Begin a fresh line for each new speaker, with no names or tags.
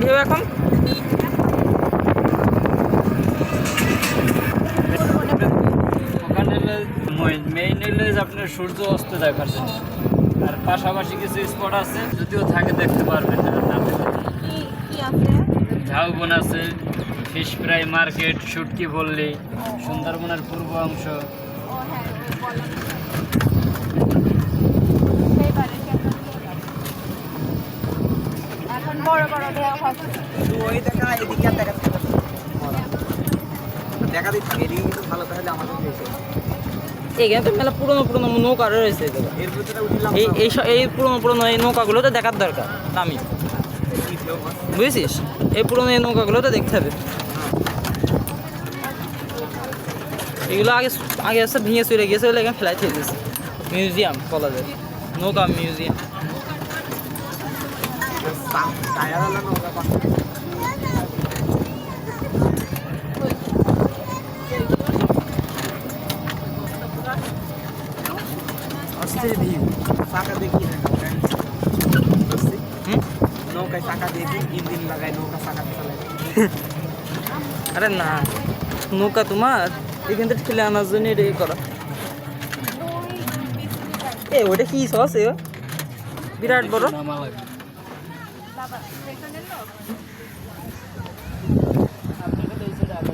ঢেউ এখন?
ওখানে মেইন হলো আপনার সূর্য অস্ত দেখার জন্য, আর পাশাপাশি কিছু স্পট আছে, যদিও থাকে দেখতে পারবেন না। ঝাউবন আছে, ফিশ ফ্রাই মার্কেট, শুটকি পল্লী, সুন্দরবনের পূর্ব অংশ।
এখন বড় বড় ঢেউ হচ্ছে।
ওই দেখা এদিকে আর দেখা দেখা দিচ্ছি এদিকে কিন্তু ভালো তাহলে আমাদের দেশে
এখানে তো মেলা পুরোনো পুরোনো নৌকা রয়েছে দাদা।
এর ভিতরে উঠলাম
এই পুরোনো পুরোনো এই নৌকাগুলো তো দেখার দরকার দামি, বুঝেছিস? এই পুরোনো এই নৌকাগুলো তো দেখতে হবে। এগুলো আগে আগে আসতে ভেঙে চলে গেছে বলে এখানে ফেলাই থেকে দিয়েছে। মিউজিয়াম বলা যায়, নৌকা মিউজিয়াম।
টায়ারওয়ালা নৌকা পাশে আসছে ভিউ চাকা দেখি না নৌকায় চাকা দেখি ইঞ্জিন লাগাই নৌকা চাকা চালাই
আরে না, নৌকা তোমার এখান থেকে ঠেলে আনার জন্য এটা করা। ওটা কি সস বিরাট বড়।
নামা লাগে।
বাবা পেছনের লোক
আপনাকে তো এই সাইডে আগে